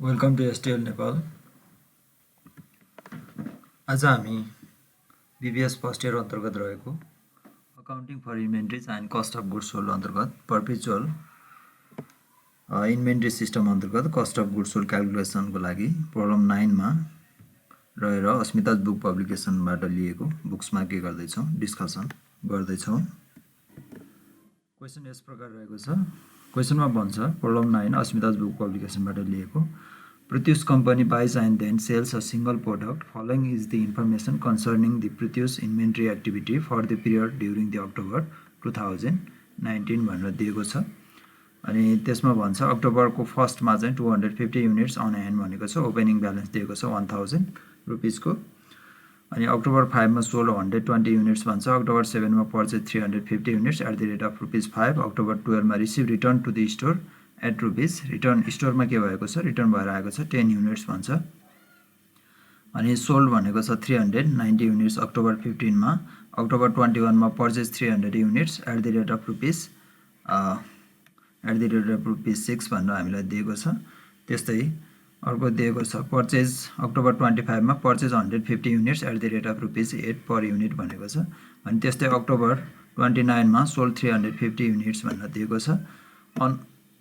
Welcome to एसटिएल Nepal. आज हामी BBS first year अन्तर्गत रहेको accounting for inventories and cost of goods sold अन्तर्गत पर्पेचुअल इन्भेन्ट्री सिस्टम अन्तर्गत कस्ट अफ गुड्स सोल्ड क्यालकुलेसनको लागि प्रब्लम 9 मा रहेर अस्मिताज बुक पब्लिकेसनबाट लिएको बुक्समा के गर्दैछौँ डिस्कसन गर्दैछौँ। क्वेसन यस प्रकार रहेको छ। क्वेसनमा भन्छ प्रब्लम 9 अस्मिताज बुक पब्लिकेसनबाट लिएको Proteus company buys and then sells a single product. Following is the information concerning the Proteus inventory activity for the period during the October 2019 भनेर दिएको छ। अनि त्यसमा भन्छ अक्टोबरको फर्स्टमा चाहिँ 250 युनिट्स अन ह्यान्ड भनेको छ। ओपनिङ ब्यालेन्स दिएको छ 1000 रुपीसको। अनि अक्टोबर 5 मा सोल्ड 120 युनिट्स भन्छ। अक्टोबर 7 मा purchase 350 units at the rate of ₹5। October 12 मा receive return to the store at rupees. Return स्टोरमा के भएको छ रिटर्न भएर आएको छ 10 युनिट्स भन्छ। अनि सोल्ड भनेको छ 390 युनिट्स अक्टोबर 15 मा। अक्टोबर 21 मा purchase 300 units at the rate of ₹6 भनेर हामीलाई दिएको छ। त्यस्तै अर्को दिएको छ पर्चेज अक्टोबर 25 मा purchase 150 units at the rate of ₹8 per unit भनेको छ। अनि त्यस्तै अक्टोबर 29 मा सोल्ड 350 युनिट्स भनेर दिएको छ। On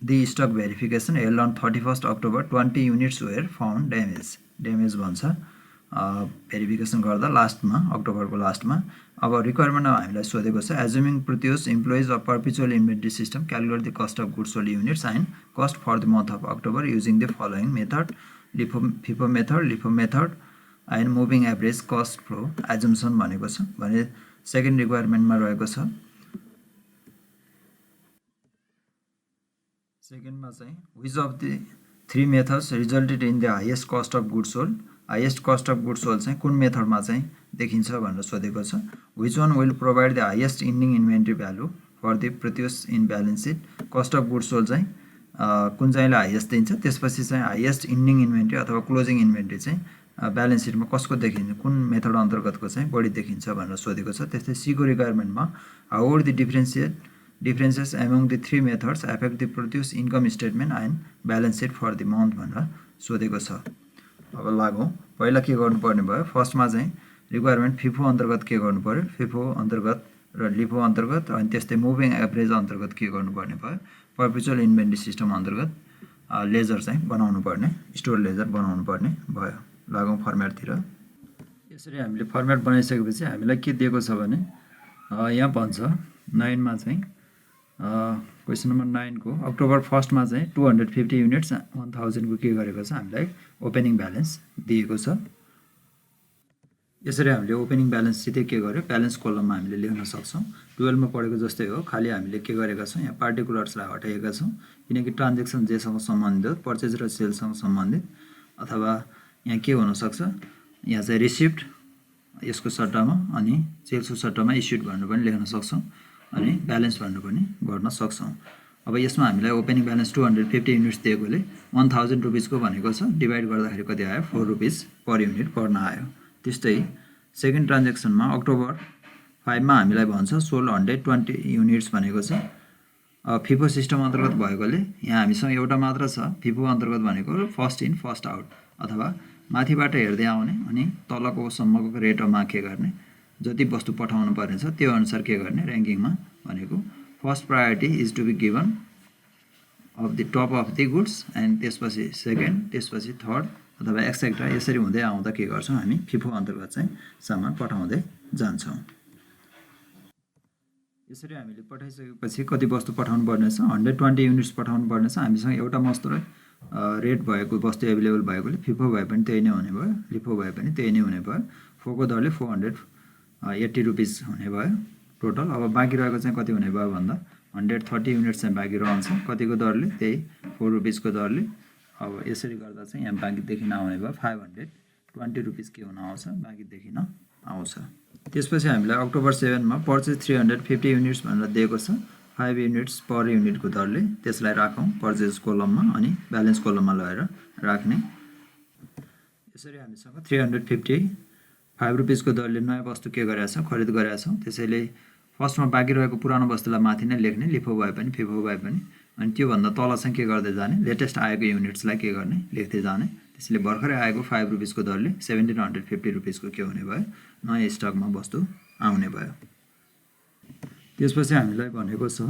The stock verification held on 31st October 20 units were found damage भन्छ भेरिफिकेसन गर्दा लास्टमा अक्टोबरको लास्टमा। अब रिक्वायरमेन्टमा हामीलाई सोधेको छ assuming produce employs of perpetual inventory system calculate the cost of goods sold units and cost for the month of October using the following method FIFO method and moving average cost flow assumption भनेको छ। भने second रिक्वायरमेन्टमा रहेको छ सेकेन्डमा चाहिँ which of the 3 methods resulted in the highest cost of goods sold. Highest cost of goods sold चाहिँ कुन मेथडमा चाहिँ देखिन्छ भनेर सोधेको छ। Which one will provide the highest ending inventory value for the produce in balance sheet. Cost of goods sold चाहिँ कुन चाहिँले हाइएस्ट दिन्छ, त्यसपछि चाहिँ हाइएस्ट इन्डिङ इन्भेन्ट्री अथवा क्लोजिङ इन्भेन्ट्री चाहिँ ब्यालेन्स सिटमा कसको देखिन्छ, कुन मेथड अन्तर्गतको चाहिँ बढी देखिन्छ भनेर सोधेको छ। त्यस्तै सीको रिक्वायरमेन्टमा how would the differences among the 3 methods affect the produce income statement and balance sheet for the month भनेर सोधेको छ। अब लागौँ पहिला के गर्नुपर्ने भयो फर्स्टमा चाहिँ रिक्वायरमेन्ट फिफो अन्तर्गत के गर्नु पर्यो फिफो अन्तर्गत र लिफो अन्तर्गत अनि त्यस्तै मुभिङ एभरेज अन्तर्गत के गर्नुपर्ने भयो पर्पेचुअल इन्भेन्ट्री सिस्टम अन्तर्गत लेजर चाहिँ बनाउनु पर्ने स्टोर लेजर बनाउनु पर्ने भयो। लागौँ फर्मेटतिर। यसरी हामीले फर्मेट बनाइसकेपछि हामीलाई के दिएको छ भने यहाँ भन्छ 9 मा चाहिँ क्वेसन नम्बर 9 को अक्टोबर 1 मा चाहिँ 250 युनिट्स 1000 को के गरेको छ हामीलाई ओपनिङ ब्यालेन्स दिएको छ। यसरी हामीले ओपनिङ ब्यालेन्स सिधै के गर्यो ब्यालेन्स कलममा हामीले लेख्न सक्छौँ। 12 मा पढेको जस्तै हो, खाली हामीले के गरेका छौँ यहाँ पार्टिकुलर्सलाई हटाएका छौँ किनकि ट्रान्जेक्सन जेसँग सम्बन्धित हो पर्चेज र सेलसँग सम्बन्धित अथवा यहाँ के हुन सक्छ यहाँ चाहिँ रिसिप्ट यसको सट्टामा अनि सेल्सको सट्टामा इस्युड भनेर पनि लेख्न सक्छौँ अनि ब्यालेन्स भनेर पनि गर्न सक्छौँ। अब यसमा हामीलाई ओपनिङ ब्यालेन्स 250 युनिट्स दिएकोले 1000 रुपीसको भनेको छ डिभाइड गर्दाखेरि कति आयो 4 रुपीस पर युनिट पर्न आयो। त्यस्तै सेकेन्ड ट्रान्जेक्सनमा अक्टोबर 5 मा हामीलाई भन्छ सोल्ड 120 युनिट्स भनेको छ। फिफो सिस्टम अन्तर्गत भएकोले यहाँ हामीसँग एउटा मात्र छ फिफो अन्तर्गत भनेको फर्स्ट इन फर्स्ट आउट अथवा माथिबाट हेर्दै आउने अनि तलको सम्मको रेटमा के गर्ने जति वस्तु पठाउनु पर्ने छ त्यो अनुसार के गर्ने र्याङ्किङमा भनेको first priority is to be given of the top of the goods and त्यसपछि सेकेन्ड त्यसपछि थर्ड अथवा एक्सेट्रा यसरी हुँदै आउँदा के गर्छौँ हामी फिफो अन्तर्गत चाहिँ सामान पठाउँदै जान्छौँ। यसरी हामीले पठाइसकेपछि कति वस्तु पठाउनु पर्ने छ 120 युनिट्स पठाउनु पर्ने छ। हामीसँग एउटा मात्र रेट भएको वस्तु एभाइलेबल भएकोले फिफो भए पनि त्यही नै हुने भयो लिफो भए पनि त्यही नै हुने भयो। फोको दरले 480 रुपीस हुने भयो टोटल। अब बाँकी रहेको चाहिँ कति हुने भयो भन्दा 130 युनिट्स चाहिँ बाँकी रहन्छ कतिको दरले त्यही 4 रुपीसको दरले। अब यसरी गर्दा चाहिँ यहाँ बाँकी देखिन आउने भयो 520 रुपीस के हुन आउँछ बाँकी देखिन आउँछ। त्यसपछि हामीलाई अक्टोबर 7 मा पर्चेज 350 युनिट्स भनेर दिएको छ 5 युनिट्स पर युनिटको दरले। त्यसलाई राखौँ पर्चेज कोलममा अनि ब्यालेन्स कोलममा लगेर राख्ने। यसरी हामीसँग 355 रुपीसको दरले नयाँ वस्तु के गरेका छौँ खरिद गरेका छौँ। त्यसैले फर्स्टमा बाँकी रहेको पुरानो वस्तुलाई माथि नै लेख्ने लिफो भए पनि फिफो भए पनि अनि त्योभन्दा तल चाहिँ के गर्दै जाने लेटेस्ट आएको युनिट्सलाई के गर्ने लेख्दै जाने। त्यसैले भर्खरै आएको 5 रुपिसको दरले 1750 रुपिसको के हुने भयो नयाँ स्टकमा वस्तु आउने भयो। त्यसपछि हामीलाई भनेको छ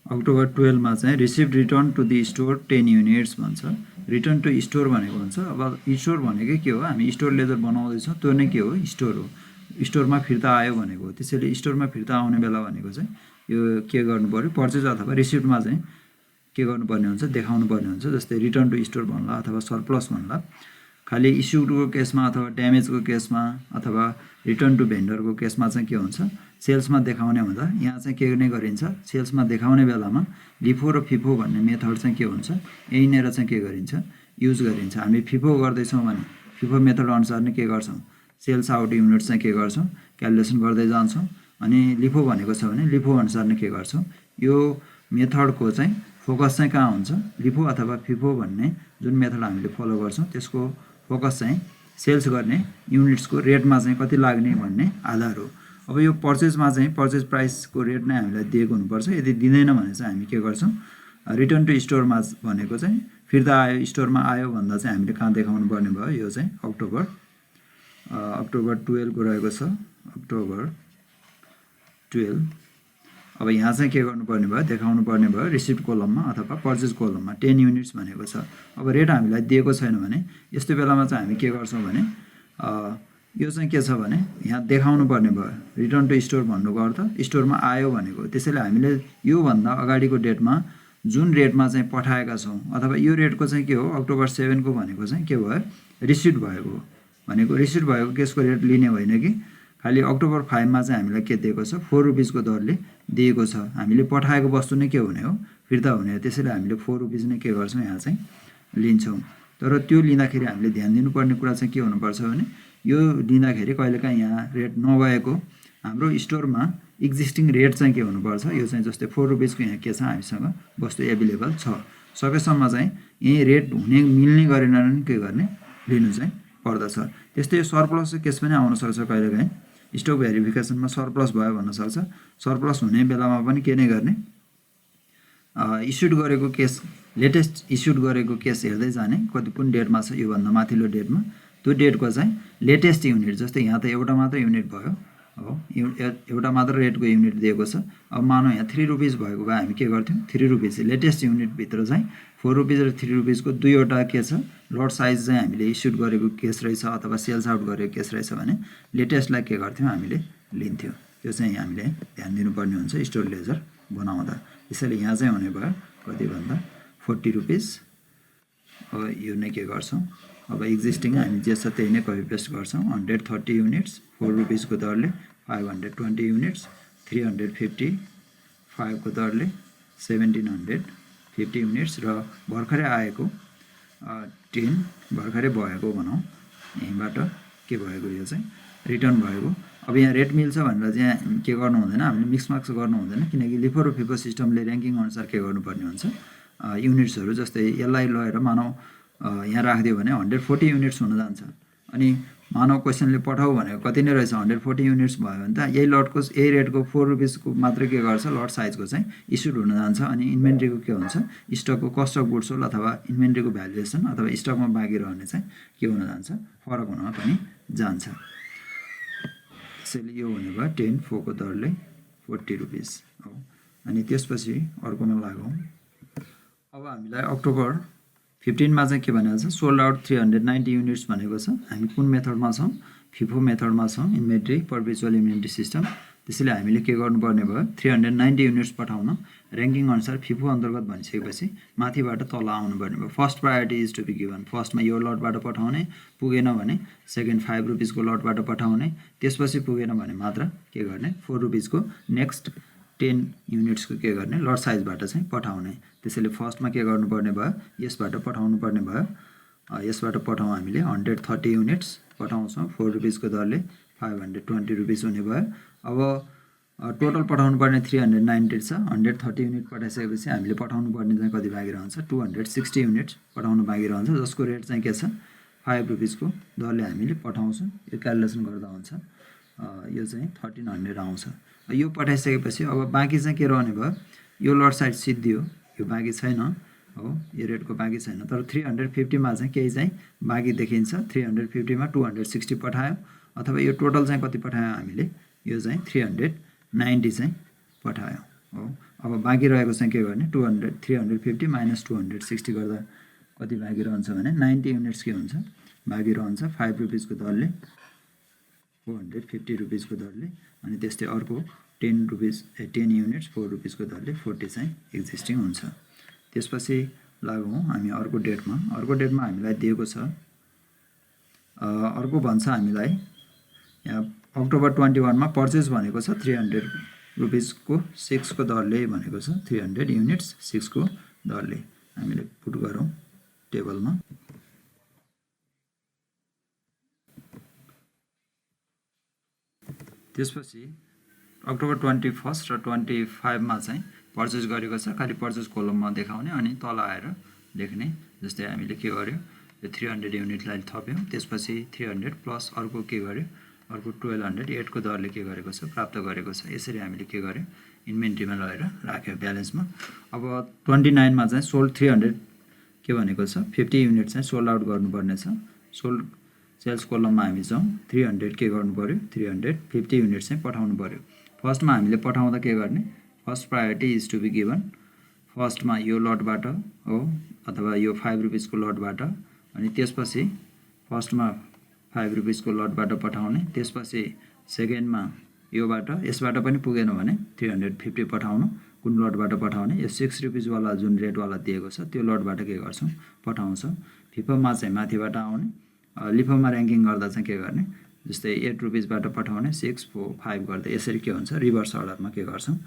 अक्टोबर 12 मा चाहिँ receive return to the store 10 units भन्छ। रिटर्न टु स्टोर भनेको हुन्छ अब स्टोर भनेकै के हो हामी स्टोर लेजर बनाउँदैछौँ त्यो नै के हो स्टोर हो। स्टोरमा फिर्ता आयो भनेको त्यसैले स्टोरमा फिर्ता आउने बेला भनेको चाहिँ यो के गर्नु पर्यो पर्चेज अथवा रिसिप्टमा चाहिँ के गर्नुपर्ने हुन्छ देखाउनु पर्ने हुन्छ। जस्तै रिटर्न टु स्टोर भन्ला अथवा सरप्लस भन्ला खालि इस्युडको केसमा अथवा ड्यामेजको केसमा अथवा रिटर्न टु भेन्डरको केसमा चाहिँ के हुन्छ सेल्समा देखाउने हुँदा यहाँ चाहिँ के नै गरिन्छ सेल्समा देखाउने बेलामा लिफो र फिफो भन्ने मेथड चाहिँ के हुन्छ यहीँनिर चाहिँ के गरिन्छ युज गरिन्छ। हामी फिफो गर्दैछौँ भने फिफो मेथड अनुसार नै के गर्छौँ सेल्स आउट युनिट्स चाहिँ के गर्छौँ क्यालकुलेसन गर्दै जान्छौँ। अनि लिफो भनेको छ भने लिफो अनुसार नै के गर्छौँ यो मेथडको चाहिँ फोकस चाहिँ कहाँ हुन्छ लिफो अथवा फिफो भन्ने जुन मेथड हामीले फलो गर्छौँ त्यसको फोकस चाहिँ सेल्स गर्ने युनिट्सको रेटमा चाहिँ कति लाग्ने भन्ने आधार हो। अब यो पर्चेजमा चाहिँ पर्चेज प्राइसको रेट नै हामीलाई दिएको हुनुपर्छ। यदि दिँदैन भने चाहिँ हामी के गर्छौँ रिटर्न टु स्टोरमा भनेको चाहिँ फिर्ता आयो स्टोरमा आयो भन्दा चाहिँ हामीले कहाँ देखाउनु पर्ने भयो यो चाहिँ अक्टोबर 12 को रहेको छ अक्टोबर 12। अब यहाँ चाहिँ के गर्नुपर्ने भयो देखाउनु पर्ने भयो रिसिप्ट कोलममा अथवा पर्चेज कोलममा 10 युनिट्स भनेको छ। अब रेट हामीलाई दिएको छैन भने यस्तो बेलामा चाहिँ हामी के गर्छौँ भने यो चाहिँ के छ भने यहाँ देखाउनु पर्ने भयो रिटर्न टु स्टोर भन्नुको अर्थ स्टोरमा आयो भनेको। त्यसैले हामीले योभन्दा अगाडिको डेटमा जुन रेटमा चाहिँ पठाएका छौँ अथवा यो रेटको चाहिँ के हो अक्टोबर 7 को भनेको चाहिँ के भयो रिसिप्ट भएको हो भनेको रिसिप्ट भएको केसको रेट लिने होइन कि खालि अक्टोबर 5 मा चाहिँ हामीलाई के दिएको छ 4 रुपिसको दरले दिएको छ। हामीले पठाएको वस्तु नै के हुने हो फिर्ता हुने हो। त्यसैले हामीले 4 रुपिस नै के गर्छौँ यहाँ चाहिँ लिन्छौँ। तर त्यो लिँदाखेरि हामीले ध्यान दिनुपर्ने कुरा चाहिँ के हुनुपर्छ भने यो लिँदाखेरि कहिलेकाहीँ यहाँ रेट नभएको हाम्रो स्टोरमा एक्जिस्टिङ रेट चाहिँ के हुनुपर्छ यो चाहिँ जस्तै 4 रुपिसको यहाँ के छ हामीसँग वस्तु एभाइलेबल छ सकेसम्म चाहिँ यही रेट हुने मिल्ने गरेर नै के गर्ने लिनु चाहिँ पर्दछ। त्यस्तै सरप्लसको केस पनि आउन सक्छ कहिलेकाहीँ स्टक भेरिफिकेसनमा सरप्लस भयो भन्न सक्छ। सरप्लस हुने बेलामा पनि के नै गर्ने इस्युड गरेको केस लेटेस्ट इस्युड गरेको केस हेर्दै जाने कति कुन डेटमा छ योभन्दा माथिल्लो डेटमा त्यो डेटको चाहिँ लेटेस्ट युनिट जस्तै यहाँ त एउटा मात्र युनिट भयो अब एउटा मात्र रेटको युनिट दिएको छ। अब मानौँ यहाँ 3 रुपिस भएको भए हामी के गर्थ्यौँ 3 रुपिस लेटेस्ट युनिटभित्र चाहिँ 4 रुपिस र 3 रुपिसको दुईवटा के छ लट साइज चाहिँ हामीले इस्युड गरेको केस रहेछ अथवा सेल्स आउट गरेको केस रहेछ भने लेटेस्टलाई के गर्थ्यौँ हामीले लिन्थ्यौँ। त्यो चाहिँ हामीले ध्यान दिनुपर्ने हुन्छ स्टोर लेजर बनाउँदा। त्यसैले यहाँ चाहिँ हुने भयो कति भन्दा 40 रुपिस। अब यो नै के गर्छौँ अब एक्जिस्टिङ हामी जे छ त्यही नै कपी पेस्ट गर्छौँ 130 युनिट्स 4 रुपिसको दरले 520 युनिट्स 355 को दरले 1750 युनिट्स र भर्खरै आएको 10 भर्खरै भएको भनौँ यहीँबाट के भएको यो चाहिँ रिटर्न भएको। अब यहाँ रेट मिल्छ भनेर चाहिँ के गर्नु हुँदैन हामीले मिक्स मार्क्स गर्नु हुँदैन किनकि लिफो र फिफो सिस्टमले ऱ्याङ्किङ अनुसार के गर्नुपर्ने हुन्छ युनिट्सहरू जस्तै यसलाई लगेर मानौँ यहाँ राखिदियो भने 140 युनिट्स हुन जान्छ अनि मानव क्वेसनले पठाऊ भनेको कति नै रहेछ 140 युनिट्स भयो भने त यही लटको यही रेटको 4 रुपिसको मात्रै के गर्छ लट साइजको चाहिँ इस्युड हुन जान्छ अनि इन्भेन्ट्रीको के हुन्छ स्टकको कस्ट अफ गुड्स सोल्ड अथवा इन्भेन्ट्रीको भ्यालुएसन अथवा स्टकमा बाँकी रहने चाहिँ के हुन जान्छ फरक हुन पनि जान्छ। त्यसैले यो हुने भयो 10 4 को दरले 40 रुपिस हो। अनि त्यसपछि अर्कोमा लागौँ। अब हामीलाई अक्टोबर 15 मा चाहिँ के भनेको छ सोल्ड आउट 390 युनिट्स भनेको छ। हामी कुन मेथडमा छौँ फिफो मेथडमा छौँ इन्भेन्ट्री पर्पेचुअल इन्भेन्ट्री सिस्टम। त्यसैले हामीले के गर्नुपर्ने भयो 390 युनिट्स पठाउन ऱ्याङ्किङ अनुसार फिफो अन्तर्गत भनिसकेपछि माथिबाट तल आउनुपर्ने भयो। First priority is to be given फर्स्टमा यो लटबाट पठाउने पुगेन भने सेकेन्ड 5 रुपिसको लटबाट पठाउने त्यसपछि पुगेन भने मात्र के गर्ने 4 रुपिसको नेक्स्ट 10 युनिट्सको के गर्ने लट साइजबाट चाहिँ पठाउने। त्यसैले फर्स्टमा के गर्नुपर्ने भयो यसबाट पठाउनु पर्ने भयो। यसबाट पठाउँ हामीले 130 युनिट्स पठाउँछौँ 4 रुपिसको दरले 520 रुपिस हुने भयो। अब टोटल पठाउनु पर्ने 390 छ 130 युनिट पठाइसकेपछि हामीले पठाउनु पर्ने चाहिँ कति बाँकी रहन्छ 260 युनिट्स पठाउनु बाँकी रहन्छ जसको रेट चाहिँ के छ 5 रुपिसको दरले हामीले पठाउँछौँ। यो क्यालकुलेसन गर्दा हुन्छ यो चाहिँ 1300 आउँछ। यो पठाइसकेपछि अब बाँकी चाहिँ के रहने भयो यो लट साइड सिद्धियो यो बाँकी छैन हो, यो रेटको बाँकी छैन। तर 350 मा चाहिँ केही चाहिँ बाँकी देखिन्छ। 350 मा 260 पठायो, अथवा यो टोटल चाहिँ कति पठायो हामीले, यो चाहिँ 390 चाहिँ पठायो हो। अब बाँकी रहेको चाहिँ के गर्ने, 350 माइनस 260 गर्दा कति बाँकी रहन्छ भने 90 युनिट्स के हुन्छ, बाँकी रहन्छ 5 रुपिसको दरले, 450 रुपिसको दरले। अनि त्यस्तै अर्को 10 युनिट्स 4 रुपिसको दरले 40 चाहिँ एक्जिस्टिङ हुन्छ। त्यसपछि लागौँ हामी अर्को डेटमा। अर्को डेटमा हामीलाई दिएको छ, अर्को भन्छ हामीलाई यहाँ अक्टोबर 21 मा पर्चेस भनेको छ 300 रुपिसको 6 को दरले भनेको छ, 300 युनिट्स 6 को दरले। हामीले पुट गरौँ टेबलमा। त्यसपछि अक्टोबर 21 र 25 मा चाहिँ पर्चेस गरेको छ, खालि पर्चेस कोलममा देखाउने अनि तल आएर लेख्ने। जस्तै हामीले के गर्यो, यो 300 युनिटलाई थप्यौँ, त्यसपछि 300 प्लस अर्को के गर्यो, अर्को 1208 को दरले के गरेको छ, प्राप्त गरेको छ। यसरी हामीले के गर्यो, इन्भेन्ट्रीमा लगेर राख्यो ब्यालेन्समा। अब 29 मा चाहिँ सोल्ड 300 के भनेको छ, 50 युनिट चाहिँ सोल्ड आउट गर्नुपर्ने छ। सोल्ड सेल्स कोलममा हामी जाउँ, 300 के गर्नु पर्यो, 350 युनिट चाहिँ पठाउनु पर्यो। फर्स्टमा हामीले पठाउँदा के गर्ने, first priority is to be given, फर्स्टमा यो लटबाट हो, अथवा यो 5 रुपिसको लटबाट। अनि त्यसपछि फर्स्टमा 5 रुपिसको लटबाट पठाउने, त्यसपछि सेकेन्डमा योबाट, यसबाट पनि पुगेन भने 350 पठाउनु। कुन लटबाट पठाउने, यो 6 रुपिसवाला जुन रेटवाला दिएको छ त्यो लटबाट के गर्छौँ, पठाउँछौँ। फिफोमा चाहिँ माथिबाट आउने, लिफोमा ऱ्याङ्किङ गर्दा चाहिँ के गर्ने, जस्तै 8 रुपिसबाट पठाउने, 6 4 5 गर्दा यसरी के हुन्छ, रिभर्स अर्डरमा के गर्छौँ।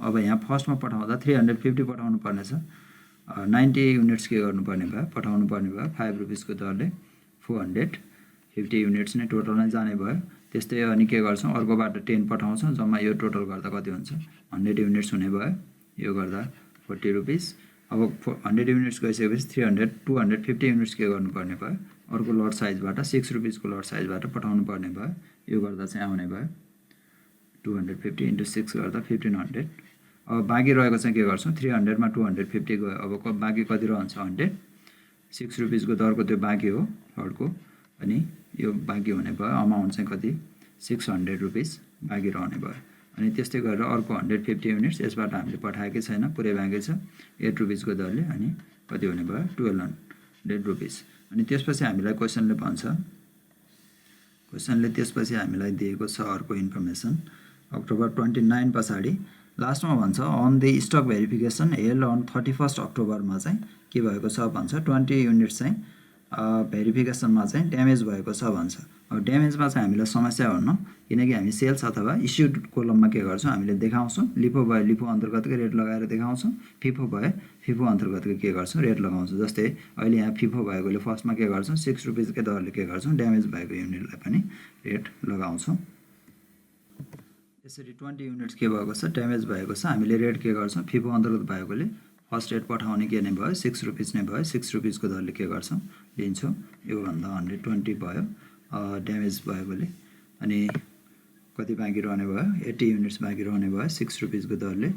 अब यहाँ फर्स्टमा पठाउँदा 350 पठाउनु पर्ने छ, 90 युनिट्स के गर्नुपर्ने भयो, पठाउनु पर्ने भयो 5 रुपिसको दरले, 450 युनिट्स नै टोटल नै जाने भयो। त्यस्तै अनि के गर्छौँ, अर्कोबाट 10 पठाउँछौँ, जम्मा यो टोटल गर्दा कति हुन्छ, 100 युनिट्स हुने भयो, यो गर्दा 40 रुपिस। अब 100 युनिट्स गइसकेपछि 250 युनिट्स के गर्नुपर्ने भयो, अर्को लट साइजबाट 6 रुपिसको लट साइजबाट पठाउनु पर्ने भयो, यो गर्दा चाहिँ आउने भयो 250 × 6 गर्दा 1500। अब बाँकी रहेको चाहिँ के गर्छौँ, 300 मा 250 गयो, अब बाँकी कति रहन्छ, 100, 6 रुपिसको दरको त्यो बाँकी हो लटको, अनि यो बाँकी हुने भयो, अमाउन्ट चाहिँ कति, 600 रुपिस बाँकी रहने भयो। अनि त्यस्तै गरेर अर्को 150 युनिट्स यसबाट हामीले पठाएकै छैन, पुरै बाँकी छ 8 रुपिसको दरले, अनि कति हुने भयो, 1200 रुपिस। अनि त्यसपछि हामीलाई क्वेसनले भन्छ, क्वेसनले त्यसपछि हामीलाई दिएको छ अर्को इन्फर्मेसन। अक्टोबर 29 पछाडि लास्टमा भन्छ, on the stock verification held on 31 अक्टोबरमा चाहिँ के भएको छ भन्छ, 20 युनिट्स चाहिँ भेरिफिकेसनमा चाहिँ ड्यामेज भएको छ भन्छ। अब ड्यामेजमा चाहिँ हामीलाई समस्या हुन्न, किनकि हामी सेल्स अथवा इस्युड कोलममा के गर्छौँ, हामीले देखाउँछौँ, लिफो भए लिफो अन्तर्गतकै रेट लगाएर देखाउँछौँ, फिफो भए फिफो अन्तर्गतकै के गर्छौँ, रेट लगाउँछौँ। जस्तै अहिले यहाँ फिफो भएकोले फर्स्टमा के गर्छौँ, 6 रुपिसकै दरले के गर्छौँ, ड्यामेज भएको युनिटलाई पनि रेट लगाउँछौँ। यसरी 20 युनिट्स के भएको छ, ड्यामेज भएको छ, हामीले रेट के गर्छौँ, फिफो अन्तर्गत भएकोले फर्स्ट रेट पठाउने के नै भयो, 6 रुपिस नै भयो, 6 रुपिसको दरले के गर्छौँ, लिन्छौँ। योभन्दा 120 भयो ड्यामेज भएकोले। अनि कति बाँकी रहने भयो, 80 युनिट्स बाँकी रहने भयो 6 रुपिसको दरले,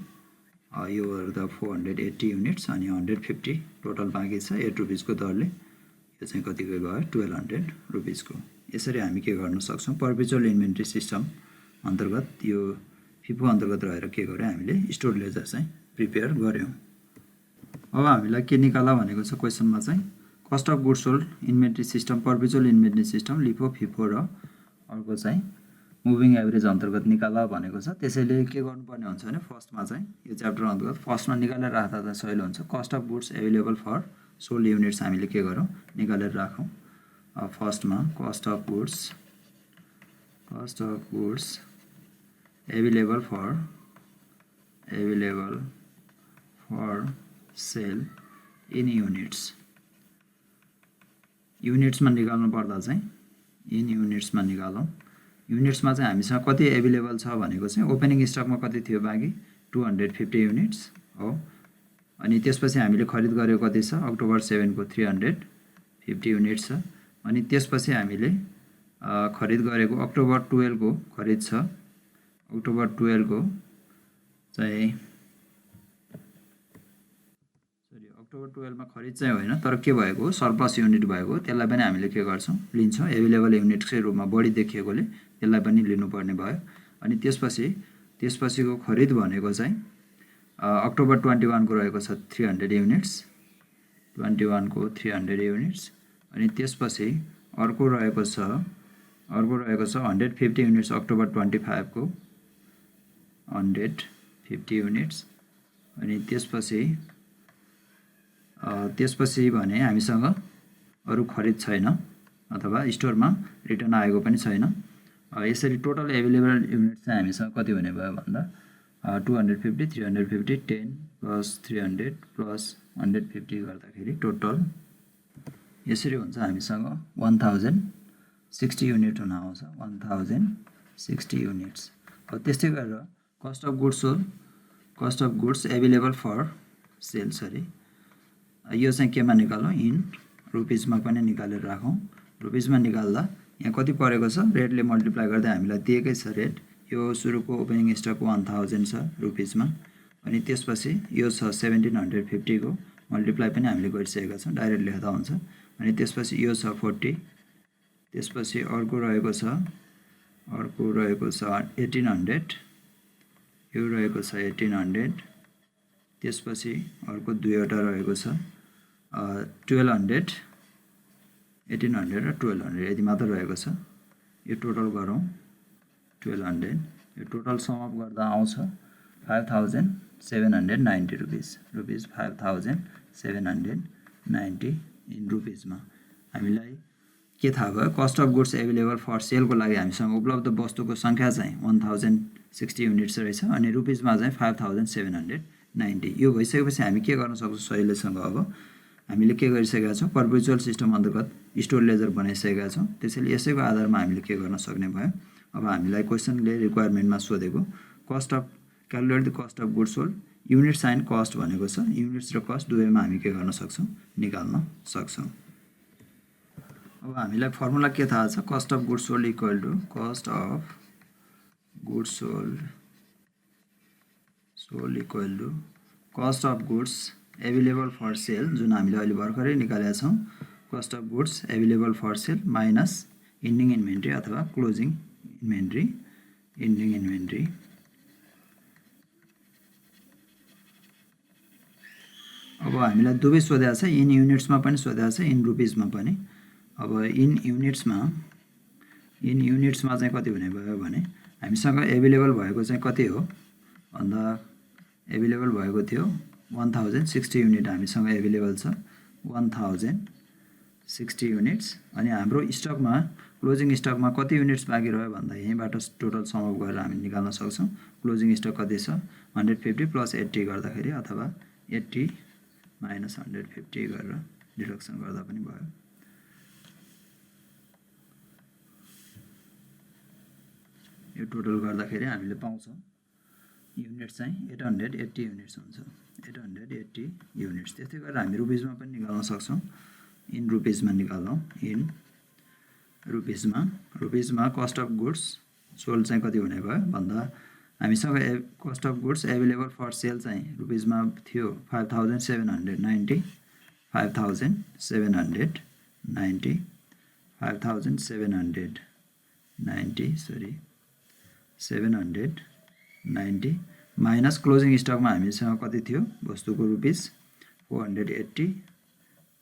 यो गर्दा 480 युनिट्स, अनि 150 टोटल बाँकी छ 8 रुपिसको दरले, यो चाहिँ कतिको भयो, 1200 रुपिसको। यसरी हामी के गर्न सक्छौँ, पर्पेचुअल इन्भेन्ट्री सिस्टम अन्तर्गत यो फिफो अन्तर्गत रहेर के गर्यो, हामीले स्टोर लेजर चाहिँ प्रिपेयर गऱ्यौँ। अब हामीलाई के निकाला भनेको छ क्वेसनमा चाहिँ, cost of goods sold inventory system, perpetual inventory system, LIFO FIFO र अर्को चाहिँ मुभिङ एभरेज अन्तर्गत निकाला भनेको छ। त्यसैले के गर्नुपर्ने हुन्छ भने, फर्स्टमा चाहिँ यो च्याप्टर अन्तर्गत फर्स्टमा निकालेर राख्दा चाहिँ सजिलो हुन्छ। Cost of goods available for sold units हामीले के गरौँ, निकालेर राखौँ। फर्स्टमा cost of goods available for sale in units, युनिट्समा निकाल्नु पर्दा चाहिँ इन युनिट्समा निकालौँ। युनिट्समा चाहिँ हामीसँग कति एभाइलेबल छ भनेको चाहिँ, ओपनिङ स्टकमा कति थियो बाँकी, 250 युनिट्स हो। अनि त्यसपछि हामीले खरिद गरेको कति छ, अक्टोबर 7 को 350 युनिट्स छ। अनि त्यसपछि हामीले खरिद गरेको अक्टोबर 12 को खरिद छ, अक्टोबर 12 को चाहिँ अक्टोबर 12 मा खरिद चाहिँ होइन तर के भएको हो सरप्लस युनिट भएको हो त्यसलाई पनि हामीले के गर्छौँ लिन्छौँ एभाइलेबल युनिटकै रूपमा बढी देखिएकोले त्यसलाई पनि लिनुपर्ने भयो अनि त्यसपछिको खरिद भनेको चाहिँ अक्टोबर 21 को रहेको छ 300 युनिट्स 21 को 300 युनिट्स अनि त्यसपछि अर्को रहेको छ 150 युनिट्स अक्टोबर 25 को 150 युनिट्स अनि त्यसपछि भने हामीसँग अरु खरिद छैन अथवा स्टोरमा रिटर्न आएको पनि छैन यसरी टोटल एभाइलेबल युनिट चाहिँ हामीसँग कति हुने भयो भन्दा 250 350 10 प्लस 300 प्लस 150 गर्दाखेरि टोटल यसरी हुन्छ हामीसँग 1060 युनिट हुन आउँछ 1060 युनिट्स अब त्यस्तै गरेर cost of goods available for sale यो चाहिँ केमा निकालौँ इन रुपिसमा पनि निकालेर राखौँ रुपिसमा निकाल्दा यहाँ कति परेको छ रेटले मल्टिप्लाई गर्दा हामीलाई दिएकै छ रेट यो सुरुको ओपनिङ स्टक 1000 छ रुपिसमा अनि त्यसपछि यो छ 1750 को मल्टिप्लाई पनि हामीले गरिसकेका छौँ डाइरेक्ट लेख्दा हुन्छ अनि त्यसपछि यो छ 40 त्यसपछि अर्को रहेको छ 1800 यो रहेको छ 1800 त्यसपछि अर्को दुईवटा रहेको छ 1200 1800 र 1200 यति मात्र रहेको छ यो टोटल गरौँ 1200 यो टोटल सम अप गर्दा आउँछ 5790 रुपीस 5790 इन रुपिसमा हामीलाई के थाहा भयो cost of goods available for सेलको लागि हामीसँग उपलब्ध वस्तुको संख्या चाहिँ 1060 युनिट्स रहेछ अनि रुपिसमा चाहिँ 5790 यो भइसकेपछि हामी के गर्न सक्छौँ सहिलेसँग अब हामीले के गरिसकेका छौँ पर्पेचुअल सिस्टम अन्तर्गत स्टोर लेजर बनाइसकेका छौँ त्यसैले यसैको आधारमा हामीले के गर्न सक्ने भयो अब हामीलाई क्वेसनले रिक्वायरमेन्टमा सोधेको cost of calculate the cost of goods sold units and cost भनेको छ युनिट्स र कस्ट दुवैमा हामी के गर्न सक्छौँ निकाल्न सक्छौँ अब हामीलाई फर्मुला के थाहा छ cost of goods sold equal to cost of goods sold equal to cost of goods available for sale जुन हामीले अहिले भर्खरै निकालेका छौँ cost of goods available for sale minus ending inventory अथवा क्लोजिङ इन्भेन्ट्री अब हामीलाई दुवै सोधेको छ इन युनिट्समा पनि सोधेको छ इन रुपिसमा पनि अब इन युनिट्समा चाहिँ कति हुने भयो भने हामीसँग एभाइलेबल भएको चाहिँ कति हो भन्दा एभाइलेबल भएको थियो 1060 युनिट हामीसँग एभाइलेबल छ 1060 युनिट्स अनि हाम्रो स्टकमा क्लोजिङ स्टकमा कति युनिट्स बाँकी रह्यो भन्दा यहीँबाट टोटल सम अप गरेर हामी निकाल्न सक्छौँ क्लोजिङ स्टक कति छ 150 प्लस 80 गर्दाखेरि अथवा 80 माइनस 150 गरेर डिडक्सन गर्दा पनि भयो यो टोटल गर्दाखेरि हामीले पाउँछौँ युनिट चाहिँ 880 युनिट्स हुन्छ 880 युनिट्स त्यस्तै गरेर हामी रुपिसमा पनि निकाल्न सक्छौँ इन रुपिसमा निकाल्छौँ इन रुपिसमा कस्ट अफ गुड्स सोल्ड चाहिँ कति हुने भयो भन्दा हामीसँग cost of goods available for sale चाहिँ रुपिसमा थियो 5790 790 माइनस क्लोजिङ स्टकमा हामीसँग कति थियो वस्तुको रुपिस 480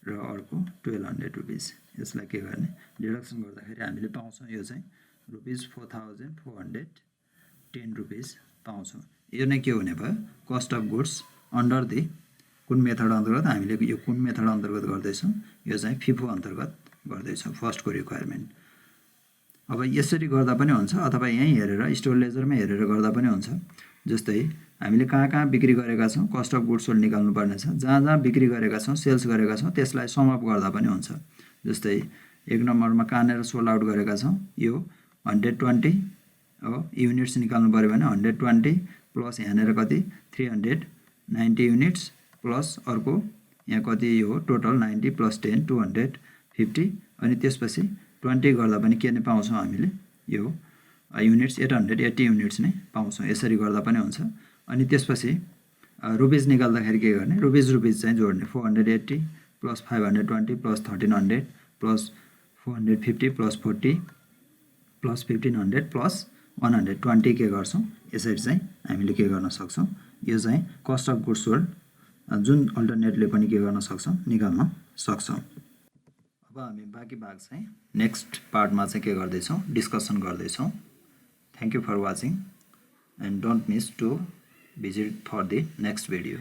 र अर्को 1200 रुपिस यसलाई के गर्ने डिडक्सन गर्दाखेरि हामीले पाउँछौँ यो चाहिँ रुपिस 4410 रुपिस पाउँछौँ यो नै के हुने भयो cost of goods under the कुन मेथड अन्तर्गत हामीले यो कुन मेथड अन्तर्गत गर्दैछौँ यो चाहिँ फिफो अन्तर्गत गर्दैछौँ फर्स्टको रिक्वायरमेन्ट अब यसरी गर्दा पनि हुन्छ अथवा यहीँ हेरेर स्टोर लेजरमा हेरेर गर्दा पनि हुन्छ जस्तै हामीले कहाँ बिक्री गरेका छौँ कस्ट अफ गुड्स सोल्ड निकाल्नु पर्ने छ जहाँ बिक्री गरेका छौँ सेल्स गरेका छौँ त्यसलाई सम अप गर्दा पनि हुन्छ जस्तै एक नम्बरमा कहाँनिर सोल्ड आउट गरेका छौँ यो 120 हो युनिट्स निकाल्नु पर्यो भने 120 प्लस यहाँनिर कति 390 युनिट्स प्लस अर्को यहाँ कति हो टोटल 90 प्लस 10 250 अनि त्यसपछि 20 गर्दा पनि के नै पाउँछौँ हामीले यो युनिट्स 880 युनिट्स नै पाउँछौँ यसरी गर्दा पनि हुन्छ अनि त्यसपछि रुपिज निकाल्दाखेरि के गर्ने रुपिज चाहिँ जोड्ने 480 plus 520 plus 1300 plus 450 plus 40 plus 1500 plus 120 के गर्छौँ यसरी चाहिँ हामीले के गर्न सक्छौँ यो चाहिँ कस्ट अफ गुड्स सोल्ड जुन अल्टरनेटले पनि के गर्न सक्छौँ निकाल्न सक्छौँ। अब हामी बाँकी भाग चाहिँ नेक्स्ट पार्टमा चाहिँ के गर्दैछौँ डिस्कसन गर्दैछौँ। Thank you for watching and don't miss to visit for the next video.